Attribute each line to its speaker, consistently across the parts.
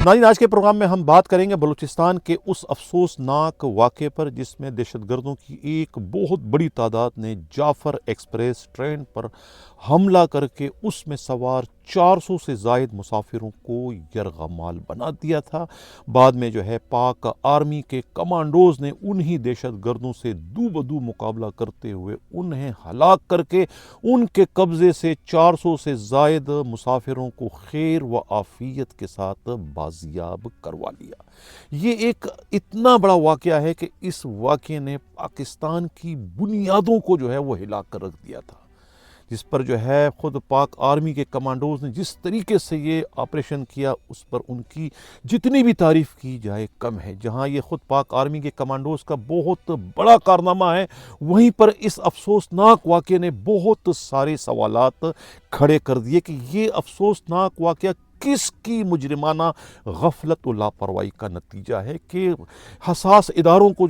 Speaker 1: ناظرین، آج کے پروگرام میں ہم بات کریں گے بلوچستان کے اس افسوسناک واقعے پر جس میں دہشت گردوں کی ایک بہت بڑی تعداد نے جعفر ایکسپریس ٹرین پر حملہ کر کے اس میں سوار 400 سے زائد مسافروں کو یرغمال بنا دیا تھا۔ بعد میں پاک آرمی کے کمانڈوز نے انہی دہشت گردوں سے دو بدو مقابلہ کرتے ہوئے انہیں ہلاک کر کے ان کے قبضے سے 400 سے زائد مسافروں کو خیر و عافیت کے ساتھ بازیاب کروا لیا۔ یہ ایک اتنا بڑا واقعہ ہے کہ اس واقعے نے پاکستان کی بنیادوں کو وہ ہلا کر رکھ دیا تھا، جس پر خود پاک آرمی کے کمانڈوز نے جس طریقے سے یہ آپریشن کیا اس پر ان کی جتنی بھی تعریف کی جائے کم ہے۔ جہاں یہ خود پاک آرمی کے کمانڈوز کا بہت بڑا کارنامہ ہے، وہیں پر اس افسوسناک واقعے نے بہت سارے سوالات کھڑے کر دیے کہ یہ افسوسناک واقعہ کس کی مجرمانہ غفلت و لاپرواہی کا نتیجہ ہے کہ حساس اداروں کو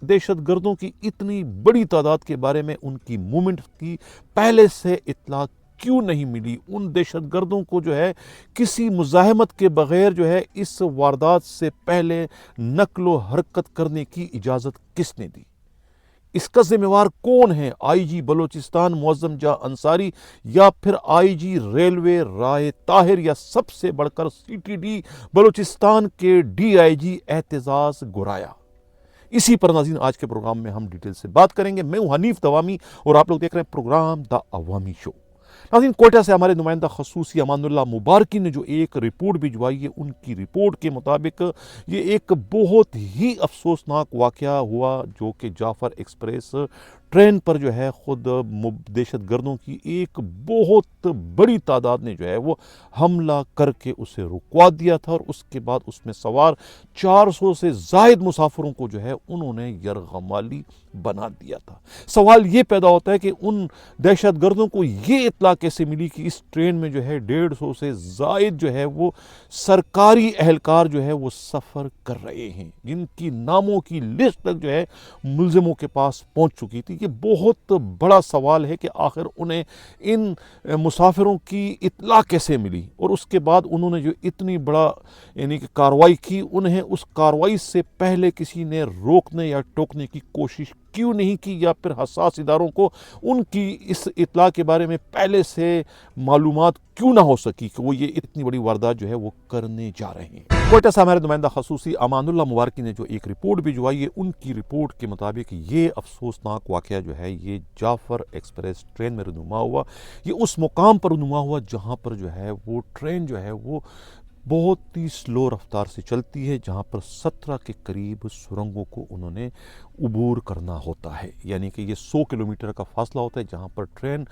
Speaker 1: دہشت گردوں کی اتنی بڑی تعداد کے بارے میں ان کی موومنٹ کی پہلے سے اطلاع کیوں نہیں ملی۔ ان دہشت گردوں کو کسی مزاحمت کے بغیر اس واردات سے پہلے نقل و حرکت کرنے کی اجازت کس نے دی؟ اس کا ذمہ وار کون ہے؟ آئی جی بلوچستان معظم جاں انصاری یا پھر آئی جی ریلوے رائے طاہر یا سب سے بڑھ کر سی ٹی ڈی بلوچستان کے ڈی آئی جی اعتزاز گورایا؟ اسی پر ناظرین آج کے پروگرام میں ہم ڈیٹیل سے بات کریں گے۔ میں ہوں حنیف دوامی اور آپ لوگ دیکھ رہے ہیں پروگرام دا عوامی شو۔ ناظرین، کوئٹہ سے ہمارے نمائندہ خصوصی امان اللہ مبارکی نے جو ایک رپورٹ بھجوائی ہے، ان کی رپورٹ کے مطابق یہ ایک بہت ہی افسوسناک واقعہ ہوا جو کہ جعفر ایکسپریس ٹرین پر خود دہشت گردوں کی ایک بہت بڑی تعداد نے وہ حملہ کر کے اسے رکوا دیا تھا، اور اس کے بعد اس میں سوار 400 سے زائد مسافروں کو انہوں نے یرغمالی بنا دیا تھا۔ سوال یہ پیدا ہوتا ہے کہ ان دہشت گردوں کو یہ اطلاع کیسے ملی کہ اس ٹرین میں 150 سے زائد وہ سرکاری اہلکار وہ سفر کر رہے ہیں، جن کی ناموں کی لسٹ تک ملزموں کے پاس پہنچ چکی تھی۔ یہ بہت بڑا سوال ہے کہ آخر انہیں ان مسافروں کی اطلاع کیسے ملی، اور اس کے بعد انہوں نے جو اتنی بڑا کہ کارروائی کی، انہیں اس کارروائی سے پہلے کسی نے روکنے یا ٹوکنے کی کوشش کیوں نہیں کی، یا پھر حساس اداروں کو ان کی اس اطلاع کے بارے میں پہلے سے معلومات کیوں نہ ہو سکی کہ وہ یہ اتنی بڑی واردات وہ کرنے جا رہے ہیں۔ کوئٹہ سے ہمارے نمائندہ خصوصی امان اللہ مبارکی نے جو ایک رپورٹ بھجوائی ہے، ان کی رپورٹ کے مطابق یہ افسوسناک واقعہ یہ جعفر ایکسپریس ٹرین میں رونما ہوا۔ یہ اس مقام پر رونما ہوا جہاں پر وہ ٹرین وہ بہت ہی سلو رفتار سے چلتی ہے، جہاں پر 17 کے قریب سرنگوں کو انہوں نے عبور کرنا ہوتا ہے، یعنی کہ یہ 100 کلومیٹر کا فاصلہ ہوتا ہے، جہاں پر ٹرین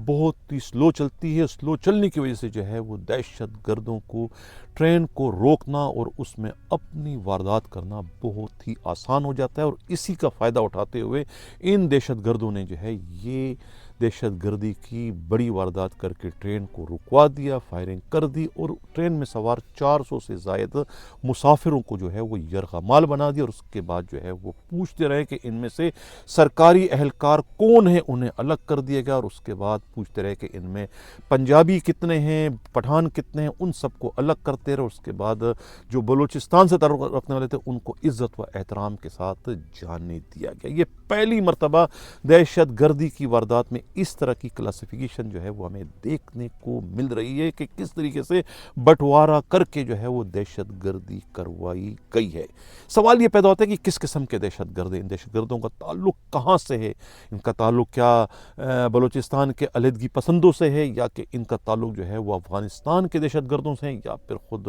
Speaker 1: بہت ہی سلو چلتی ہے۔ سلو چلنے کی وجہ سے وہ دہشت گردوں کو ٹرین کو روکنا اور اس میں اپنی واردات کرنا بہت ہی آسان ہو جاتا ہے، اور اسی کا فائدہ اٹھاتے ہوئے ان دہشت گردوں نے یہ دہشت گردی کی بڑی واردات کر کے ٹرین کو رکوا دیا، فائرنگ کر دی، اور ٹرین میں سوار 400 سے زائد مسافروں کو وہ یرغمال بنا دیا، اور اس کے بعد وہ پوچھتے رہے کہ ان میں سے سرکاری اہلکار کون ہیں، انہیں الگ کر دیا گیا، اور اس کے بعد پوچھتے رہے کہ ان میں پنجابی کتنے ہیں، پٹھان کتنے ہیں، ان سب کو الگ کرتے رہے۔ اس کے بعد جو بلوچستان سے تعلق رکھنے والے تھے ان کو عزت و احترام کے ساتھ جانے دیا گیا۔ یہ پہلی مرتبہ دہشت گردی کی واردات میں اس طرح کی کلاسیفیکیشن وہ ہمیں دیکھنے کو مل رہی ہے کہ کس طریقے سے بٹوارہ کر کے وہ دہشت گردی کروائی گئی ہے۔ سوال یہ پیدا ہوتا ہے کہ کس قسم کے دہشت گرد ہیں، ان دہشت گردوں کا تعلق کہاں سے ہے؟ ان کا تعلق کیا بلوچستان کے علیحدگی پسندوں سے ہے، یا کہ ان کا تعلق وہ افغانستان کے دہشت گردوں سے ہے، یا پھر خود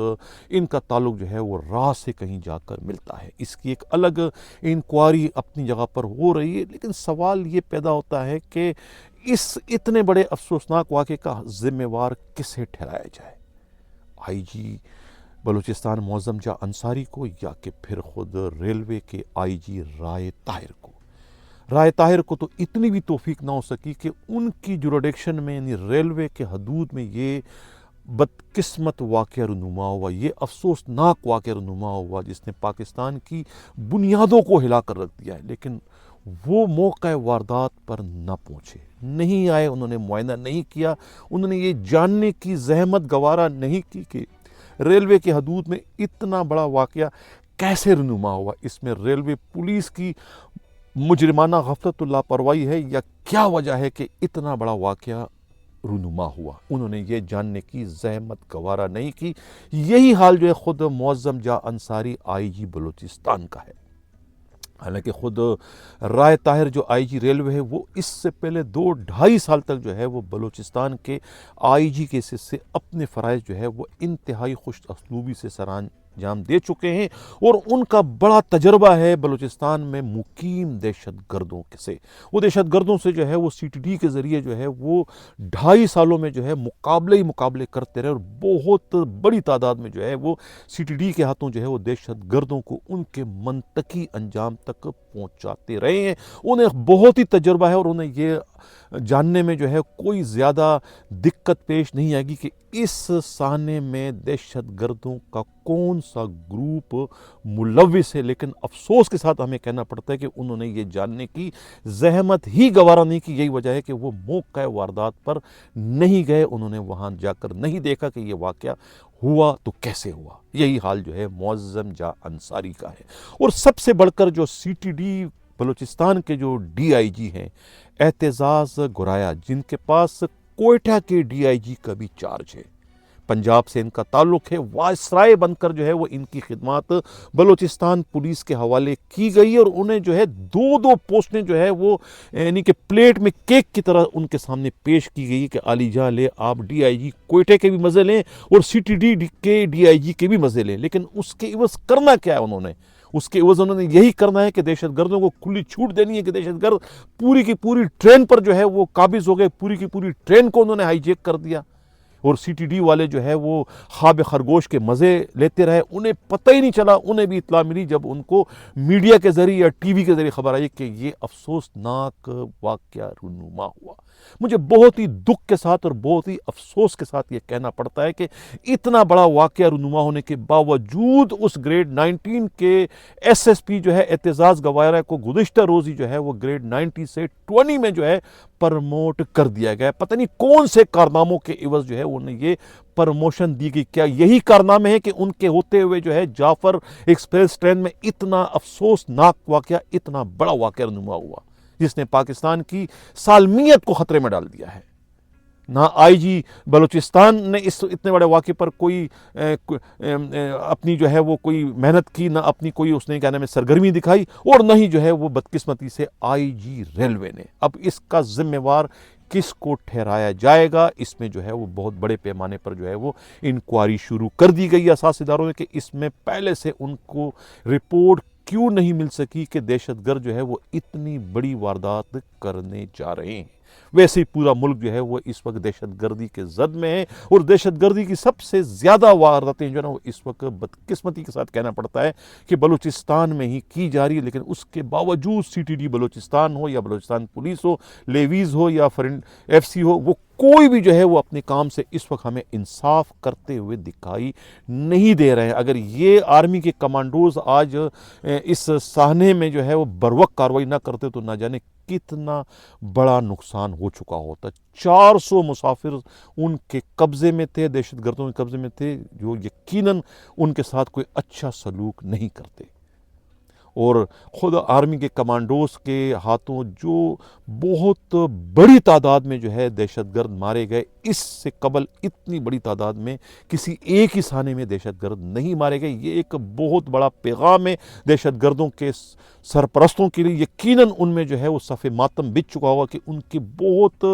Speaker 1: ان کا تعلق وہ راہ سے کہیں جا کر ملتا ہے؟ اس کی ایک الگ انکوائری اپنی جگہ پر ہو رہی ہے، لیکن سوال یہ پیدا ہوتا ہے کہ اس اتنے بڑے افسوسناک واقعے کا ذمہ وار کسے ٹھہرایا جائے؟ آئی جی بلوچستان معظم جاں انصاری کو، یا کہ پھر خود ریلوے کے آئی جی رائے طاہر کو؟ رائے طاہر کو تو اتنی بھی توفیق نہ ہو سکی کہ ان کی جوریڈکشن میں، یعنی ریلوے کے حدود میں، یہ بدقسمت واقعہ رونما ہوا، یہ افسوسناک واقعہ رونما ہوا جس نے پاکستان کی بنیادوں کو ہلا کر رکھ دیا ہے، لیکن وہ موقع واردات پر نہ پہنچے، نہیں آئے، انہوں نے معائنہ نہیں کیا، انہوں نے یہ جاننے کی زحمت گوارا نہیں کی کہ ریلوے کی حدود میں اتنا بڑا واقعہ کیسے رونما ہوا؟ اس میں ریلوے پولیس کی مجرمانہ غفلت و لاپرواہی ہے یا کیا وجہ ہے کہ اتنا بڑا واقعہ رونما ہوا؟ انہوں نے یہ جاننے کی زحمت گوارا نہیں کی۔ یہی حال جو ہے خود معظم جاں انصاری آئی جی بلوچستان کا ہے۔ حالانکہ خود رائے طاہر جو آئی جی ریلوے ہے وہ اس سے پہلے 2-2.5 سال تک جو ہے وہ بلوچستان کے آئی جی کے سے اپنے فرائض جو ہے وہ انتہائی خوش اسلوبی سے سرانجام دے چکے ہیں، اور ان کا بڑا تجربہ ہے بلوچستان میں مقیم دہشت گردوں سے۔ وہ دہشت گردوں سے جو ہے وہ سی ٹی ڈی کے ذریعے جو ہے وہ 2.5 سالوں میں جو ہے مقابلے کرتے رہے، اور بہت بڑی تعداد میں جو ہے وہ سی ٹی ڈی کے ہاتھوں جو ہے وہ دہشت گردوں کو ان کے منطقی انجام تک پہنچاتے رہے ہیں۔ انہیں بہت ہی تجربہ ہے، اور انہیں یہ جاننے میں جو ہے کوئی زیادہ دقت پیش نہیں آئے گی کہ اس سانحے میں دہشت گردوں کا کون سا گروپ ملوث ہے۔ لیکن افسوس کے ساتھ ہمیں کہنا پڑتا ہے کہ انہوں نے یہ جاننے کی زحمت ہی گوارا نہیں کی۔ یہی وجہ ہے کہ وہ موقع واردات پر نہیں گئے، انہوں نے وہاں جا کر نہیں دیکھا کہ یہ واقعہ ہوا تو کیسے ہوا۔ یہی حال جو ہے معظم جاں انصاری کا ہے۔ اور سب سے بڑھ کر جو سی ٹی ڈی بلوچستان کے جو ڈی آئی جی ہیں اعتزاز گرایا، جن کے پاس کوئٹہ کے ڈی آئی جی کا بھی چارج ہے، پنجاب سے ان کا تعلق ہے، وائسرائے بن کر جو ہے وہ ان کی خدمات بلوچستان پولیس کے حوالے کی گئی، اور انہیں جو ہے 2 پوسٹیں جو ہے وہ یعنی کہ پلیٹ میں کیک کی طرح ان کے سامنے پیش کی گئی کہ علی جاں لے آپ ڈی آئی جی کوئٹہ کے بھی مزے لیں اور سی ٹی ڈی کے ڈی آئی جی کے بھی مزے لیں۔ لیکن اس کے عوض کرنا کیا ہے؟ اس کے عوض انہوں نے یہی کرنا ہے کہ دہشت گردوں کو کھلی چھوٹ دینی ہے کہ دہشت گرد پوری کی پوری ٹرین پر جو ہے وہ قابض ہو گئے، پوری کی پوری ٹرین کو انہوں نے ہائی جیک کر دیا، اور سی ٹی ڈی والے جو ہے وہ خواب خرگوش کے مزے لیتے رہے، انہیں پتہ ہی نہیں چلا۔ انہیں بھی اطلاع ملی جب ان کو میڈیا کے ذریعے یا ٹی وی کے ذریعے خبر آئی کہ یہ افسوسناک واقعہ رونما ہوا۔ مجھے بہت ہی دکھ کے ساتھ اور بہت ہی افسوس کے ساتھ یہ کہنا پڑتا ہے کہ اتنا بڑا واقعہ رونما ہونے کے باوجود اس گریڈ 19 کے ایس ایس پی جو ہے اعتزاز گوارا کو گزشتہ روز ہی جو ہے وہ گریڈ 90 سے 20 میں جو ہے پرموٹ کر دیا گیا۔ پتہ نہیں کون سے کارناموں کے عوض جو ہے انہیں یہ پرموشن دی گئی۔ کیا یہی کارنامے ہیں کہ ان کے ہوتے ہوئے جو ہے جعفر ایکسپریس ٹرین میں اتنا افسوسناک واقعہ، اتنا بڑا واقعہ رونما ہوا جس نے پاکستان کی سالمیت کو خطرے میں ڈال دیا ہے؟ نہ آئی جی بلوچستان نے اس اتنے بڑے واقعے پر کوئی اپنی جو ہے وہ کوئی محنت کی، نہ اپنی کوئی اس نے کیا نام ہے سرگرمی دکھائی، اور نہ ہی جو ہے وہ بدقسمتی سے آئی جی ریلوے نے۔ اب اس کا ذمہ وار کس کو ٹھہرایا جائے گا؟ اس میں جو ہے وہ بہت بڑے پیمانے پر جو ہے وہ انکوائری شروع کر دی گئی اساس اداروں نے کہ اس میں پہلے سے ان کو رپورٹ کیوں نہیں مل سکی کہ دہشت گرد جو ہے وہ اتنی بڑی واردات کرنے جا رہے ہیں۔ ویسے ہی پورا ملک جو ہے وہ اس وقت دہشت گردی کے زد میں ہے، اور دہشت گردی کی سب سے زیادہ وارداتیں جو ہے نا وہ اس وقت بدقسمتی کے ساتھ کہنا پڑتا ہے کہ بلوچستان میں ہی کی جا رہی ہے۔ لیکن اس کے باوجود سی ٹی ڈی بلوچستان ہو یا بلوچستان پولیس ہو، لیویز ہو یا ایف سی ہو، وہ کوئی بھی جو ہے وہ اپنے کام سے اس وقت ہمیں انصاف کرتے ہوئے دکھائی نہیں دے رہے ہیں۔ اگر یہ آرمی کے کمانڈوز آج اس سانحے میں جو ہے وہ بروقت کارروائی نہ کرتے تو نہ جانے کتنا بڑا نقصان ہو چکا ہوتا۔ 400 مسافر ان کے قبضے میں تھے، دہشت گردوں کے قبضے میں تھے، جو یقیناً ان کے ساتھ کوئی اچھا سلوک نہیں کرتے، اور خود آرمی کے کمانڈوز کے ہاتھوں جو بہت بڑی تعداد میں جو ہے دہشت گرد مارے گئے، اس سے قبل اتنی بڑی تعداد میں کسی ایک ہی سانحے میں دہشت گرد نہیں مارے گئے۔ یہ ایک بہت بڑا پیغام ہے دہشت گردوں کے سرپرستوں کے لیے۔ یقیناً ان میں جو ہے وہ صف ماتم بچ چکا ہوا کہ ان کی بہت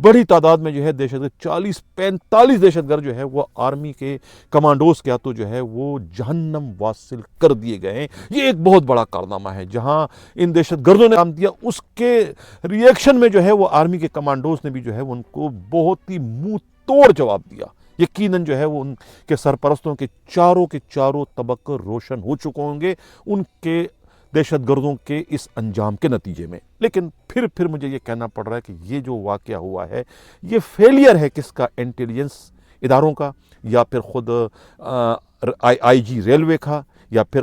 Speaker 1: بڑی تعداد میں جو ہے دہشت گرد 40-45 دہشت گرد جو ہے وہ آرمی کے کمانڈوز کے ہاتھوں جو ہے وہ جہنم واصل کر دیے گئے ہیں۔ یہ ایک بہت بڑا کارنامہ ہے۔ جہاں ان دہشت گردوں نے کام دیا، اس کے ریئیکشن میں جو ہے وہ آرمی کے کمانڈوز نے بھی جو ہے ان کو بہت ہی منہ توڑ جواب دیا۔ یقیناً جو ہے وہ ان کے سرپرستوں کے چاروں طبق روشن ہو چکے ہوں گے ان کے دہشت گردوں کے اس انجام کے نتیجے میں۔ لیکن پھر مجھے یہ کہنا پڑ رہا ہے کہ یہ جو واقعہ ہوا ہے یہ فیلئر ہے کس کا؟ انٹیلیجنس اداروں کا، یا پھر خود آئی جی ریلوے کا، یا پھر